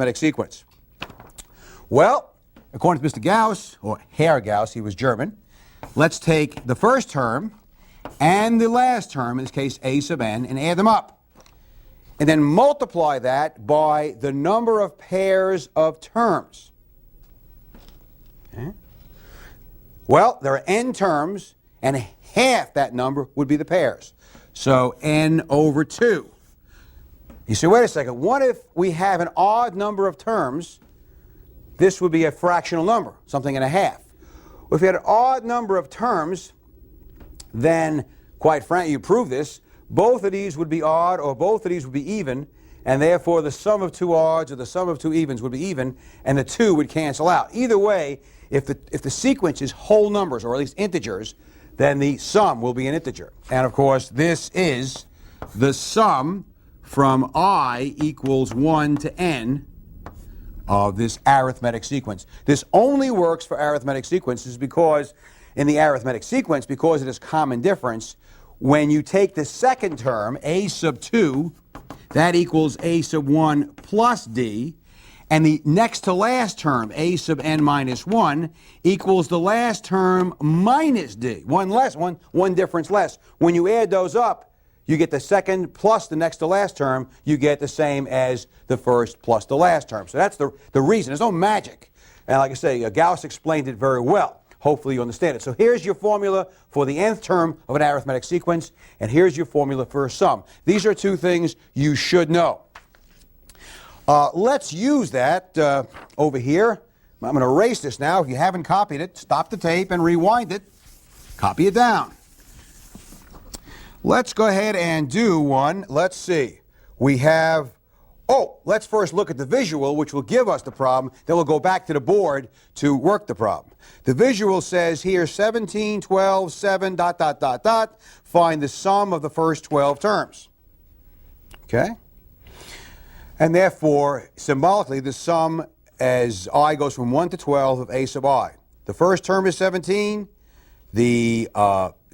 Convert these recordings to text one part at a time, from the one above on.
arithmetic sequence? Well, according to Mr. Gauss, or Herr Gauss, he was German, let's take the first term and the last term, in this case a sub n, and add them up. And then multiply that by the number of pairs of terms. Okay. Well, there are n terms, and half that number would be the pairs. So n over 2. You say, wait a second, what if we have an odd number of terms? This would be a fractional number, something and a half. Well, if you had an odd number of terms, then, quite frankly, you prove this, both of these would be odd or both of these would be even, and therefore the sum of two odds or the sum of two evens would be even, and the 2 would cancel out. Either way, if the sequence is whole numbers, or at least integers, then the sum will be an integer. And of course, this is the sum from I equals 1 to n of this arithmetic sequence. This only works for arithmetic sequences because, in the arithmetic sequence, because it is common difference, when you take the second term, a sub 2, that equals a sub 1 plus d, and the next to last term, a sub n minus 1, equals the last term minus d. One difference less. When you add those up, you get the second plus the next to last term. You get the same as the first plus the last term. So that's the reason. There's no magic. And like I say, Gauss explained it very well. Hopefully you understand it. So here's your formula for the nth term of an arithmetic sequence, and here's your formula for a sum. These are two things you should know. Let's use that over here. I'm going to erase this now. If you haven't copied it, stop the tape and rewind it. Copy it down. Let's go ahead and do one. Let's see. We have, let's first look at the visual, which will give us the problem. Then we'll go back to the board to work the problem. The visual says here 17, 12, 7, ... Find the sum of the first 12 terms. Okay? And therefore, symbolically, the sum as I goes from 1 to 12 of a sub I. The first term is 17. The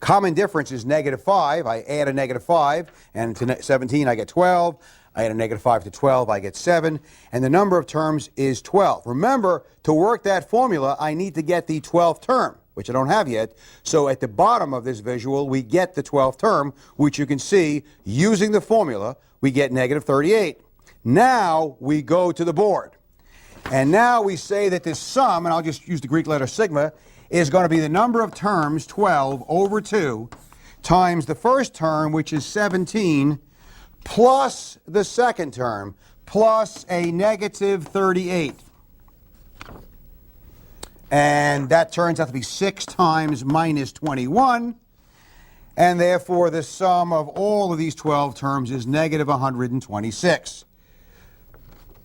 common difference is negative 5. I add a negative 5, and to 17 I get 12. I add a negative 5 to 12, I get 7. And the number of terms is 12. Remember, to work that formula, I need to get the 12th term, which I don't have yet. So at the bottom of this visual, we get the 12th term, which you can see, using the formula, we get negative 38. Now we go to the board. And now we say that this sum, and I'll just use the Greek letter sigma, is going to be the number of terms, 12 over 2, times the first term, which is 17, plus the second term, plus a negative 38. And that turns out to be 6 times minus 21. And therefore, the sum of all of these 12 terms is negative 126.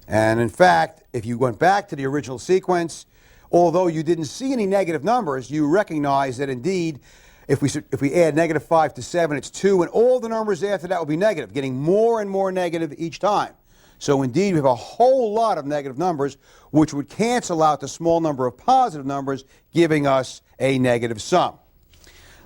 And in fact, if you went back to the original sequence, although you didn't see any negative numbers, you recognize that indeed, if we add negative 5 to 7, it's 2, and all the numbers after that will be negative, getting more and more negative each time. So indeed, we have a whole lot of negative numbers, which would cancel out the small number of positive numbers, giving us a negative sum.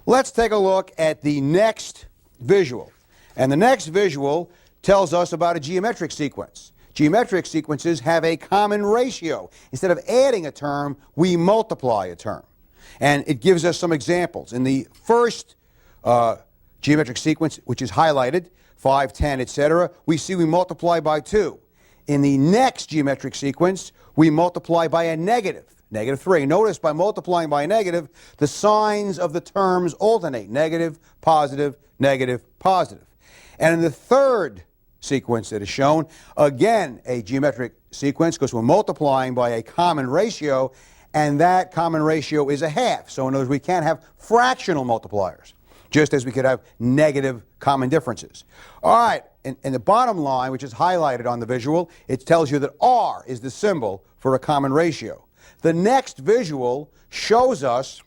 Let's take a look at the next visual. And the next visual tells us about a geometric sequence. Geometric sequences have a common ratio. Instead of adding a term, we multiply a term. And it gives us some examples. In the first geometric sequence, which is highlighted, 5, 10, etc., we see we multiply by 2. In the next geometric sequence, we multiply by a negative, negative 3. Notice by multiplying by a negative, the signs of the terms alternate, negative, positive, negative, positive. And in the third sequence that is shown, again, a geometric sequence, because we're multiplying by a common ratio, and that common ratio is a half. So in other words, we can't have fractional multipliers, just as we could have negative common differences. All right, in the bottom line, which is highlighted on the visual, it tells you that R is the symbol for a common ratio. The next visual shows us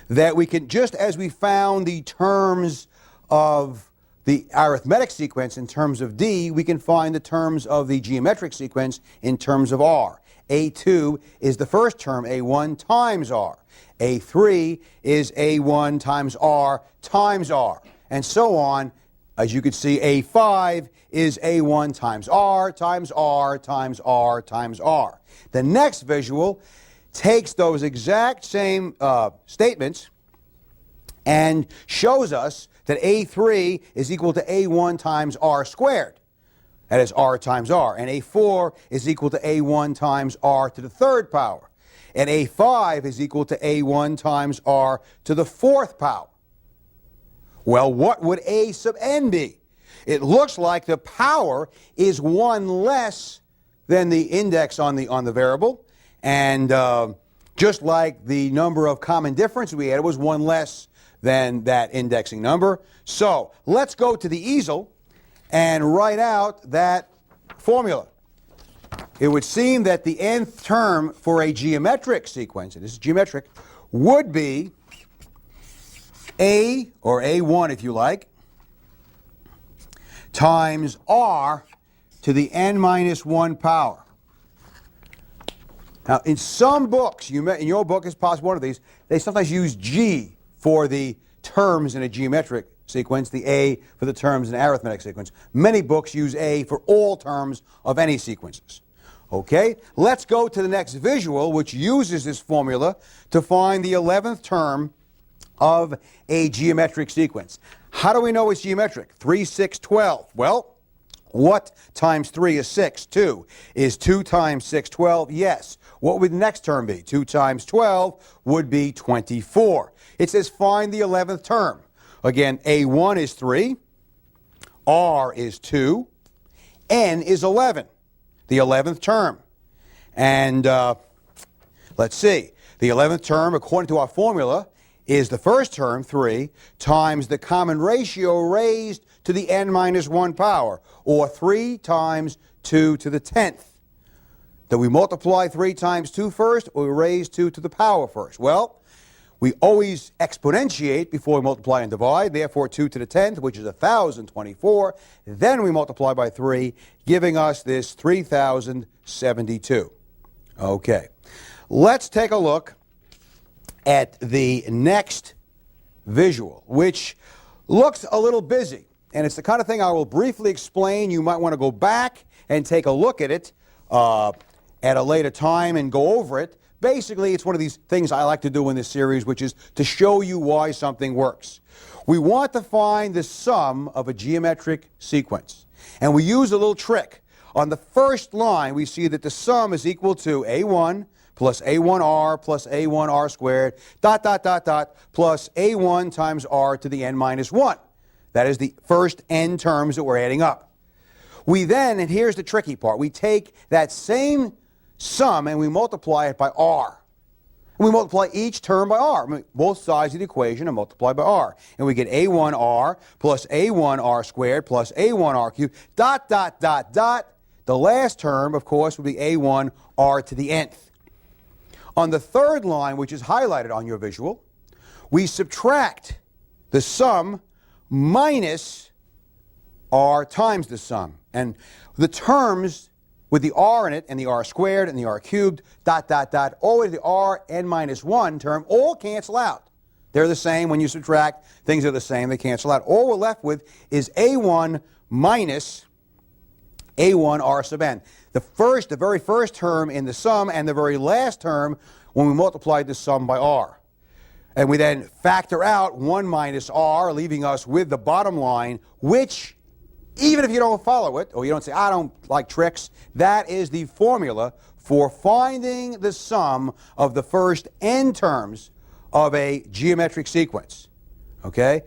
that we can, just as we found the terms of the arithmetic sequence in terms of D, we can find the terms of the geometric sequence in terms of R. A2 is the first term, A1 times R. A3 is A1 times R, and so on, as you can see, A5 is A1 times R times R times R times R. The next visual takes those exact same statements and shows us that A3 is equal to A1 times R squared. That is R times R. And A4 is equal to A1 times R to the third power. And A5 is equal to A1 times R to the fourth power. Well, what would A sub n be? It looks like the power is one less than the index on the variable. And just like the number of common difference we had, it was one less than that indexing number. So let's go to the easel and write out that formula. It would seem that the nth term for a geometric sequence, and this is geometric, would be A, or A1 if you like, times R to the n minus 1 power. Now, in some books, in your book is possibly one of these, they sometimes use G for the terms in a geometric sequence, the A for the terms in an arithmetic sequence. Many books use A for all terms of any sequences. Okay, let's go to the next visual, which uses this formula to find the 11th term of a geometric sequence. How do we know it's geometric? 3, 6, 12. Well, what times 3 is 6? 2. Is 2 times 6 12? Yes. What would the next term be? 2 times 12 would be 24. It says find the 11th term. Again, A1 is 3, R is 2, N is 11, the 11th term. And let's see, the 11th term, according to our formula, is the first term, 3, times the common ratio raised to the n minus 1 power, or 3 times 2 to the 10th. Do we multiply 3 times 2 first, or we raise 2 to the power first? Well, we always exponentiate before we multiply and divide, therefore 2 to the 10th, which is 1,024. Then we multiply by 3, giving us this 3,072. Okay, let's take a look at the next visual, which looks a little busy. And it's the kind of thing I will briefly explain. You might want to go back and take a look at it at a later time and go over it. Basically, it's one of these things I like to do in this series, which is to show you why something works. We want to find the sum of a geometric sequence. And we use a little trick. On the first line, we see that the sum is equal to A1 plus A1R plus A1R squared, dot, dot, dot, dot, plus A1 times R to the n minus 1. That is the first n terms that we're adding up. We then, and here's the tricky part, we take that same sum and we multiply it by R. And we multiply each term by R. I mean, both sides of the equation are multiplied by R. And we get A1R plus A1R squared plus A1R cubed, dot, dot, dot, dot. The last term, of course, would be A1R to the nth. On the third line, which is highlighted on your visual, we subtract the sum minus R times the sum. And the terms with the R in it, and the R squared, and the R cubed, dot, dot, dot, always the R n minus 1 term, all cancel out. They're the same when you subtract. Things are the same. They cancel out. All we're left with is A1 minus A1 R sub n. The very first term in the sum, and the very last term when we multiplied the sum by R. And we then factor out 1 minus R, leaving us with the bottom line, which, even if you don't follow it, or you don't say, I don't like tricks, that is the formula for finding the sum of the first n terms of a geometric sequence. Okay?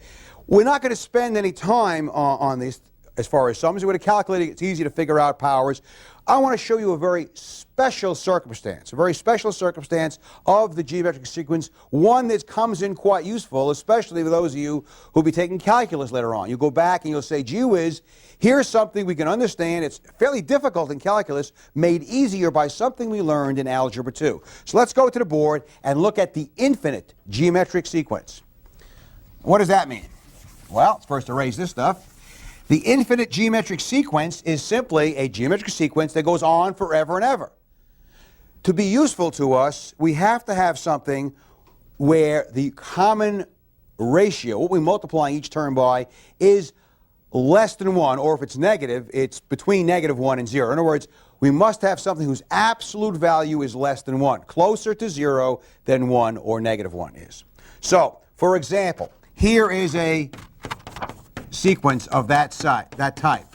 We're not going to spend any time on this as far as sums. We're going to calculate it. It's easy to figure out powers. I want to show you a very special circumstance of the geometric sequence, one that comes in quite useful, especially for those of you who will be taking calculus later on. You go back and you'll say, gee whiz, here's something we can understand. It's fairly difficult in calculus, made easier by something we learned in Algebra 2. So let's go to the board and look at the infinite geometric sequence. What does that mean? Well, let's first erase this stuff. The infinite geometric sequence is simply a geometric sequence that goes on forever and ever. To be useful to us, we have to have something where the common ratio, what we multiply each term by, is less than 1, or if it's negative, it's between negative 1 and 0. In other words, we must have something whose absolute value is less than 1, closer to 0 than 1 or negative 1 is. So, for example, here is a sequence of that type.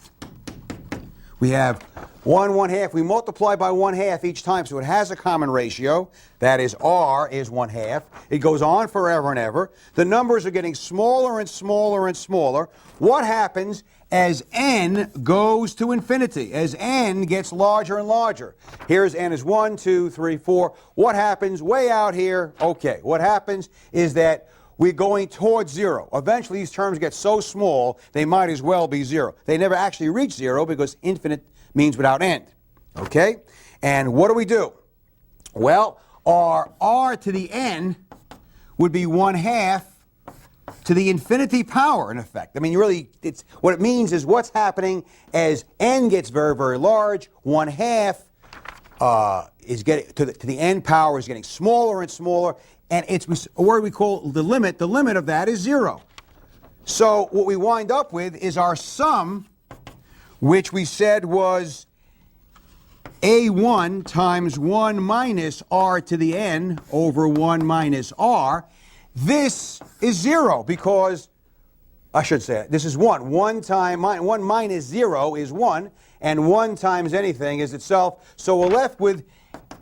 We have 1 1/2. We multiply by 1/2 each time, so it has a common ratio. That is, R is 1/2. It goes on forever and ever. The numbers are getting smaller and smaller and smaller. What happens as n goes to infinity? As n gets larger and larger. Here's n is 1, 2, 3, 4. What happens way out here? Okay, what happens is that we're going towards 0. Eventually, these terms get so small, they might as well be 0. They never actually reach 0 because infinite means without end. Okay? And what do? Well, our r to the n would be 1/2 to the infinity power, in effect. I mean, really, what it means is what's happening as n gets very, very large, 1/2 is getting to the n power is getting smaller and smaller, and it's a word we call the limit. The limit of that is 0. So what we wind up with is our sum, which we said was a1 times 1 minus r to the n over 1 minus r. This is 0 because, I should say, this is 1. 1 minus 0 is 1, and 1 times anything is itself. So we're left with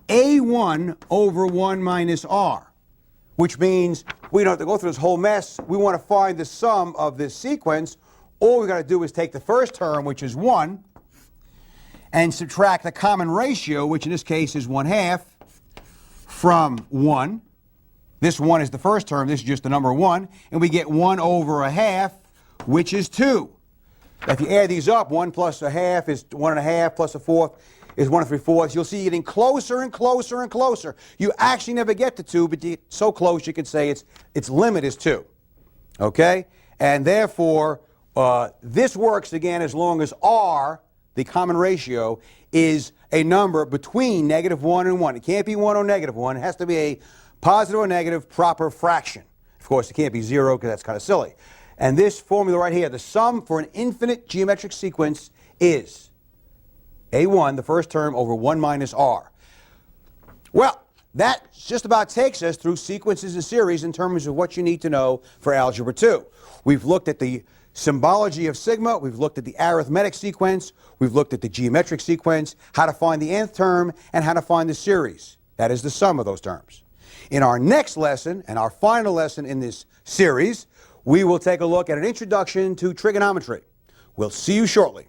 a1 over 1 minus r, which means we don't have to go through this whole mess. We want to find the sum of this sequence. All we've got to do is take the first term, which is 1, and subtract the common ratio, which in this case is 1/2, from 1. This 1 is the first term. This is just the number 1. And we get 1 over 1/2, which is 2. If you add these up, 1 plus 1/2 is 1 1/2, plus 1/4 is 1 3/4. You'll see you're getting closer and closer and closer. You actually never get to 2, but so close you can say its limit is 2. Okay? And therefore, this works again as long as r, the common ratio, is a number between -1 and 1. It can't be 1 or -1. It has to be a positive or negative proper fraction. Of course, it can't be 0 because that's kind of silly. And this formula right here, the sum for an infinite geometric sequence is a1, the first term, over 1 minus r. Well, that just about takes us through sequences and series in terms of what you need to know for Algebra 2. We've looked at the symbology of sigma, we've looked at the arithmetic sequence, we've looked at the geometric sequence, how to find the nth term, and how to find the series. That is the sum of those terms. In our next lesson, and our final lesson in this series, we will take a look at an introduction to trigonometry. We'll see you shortly.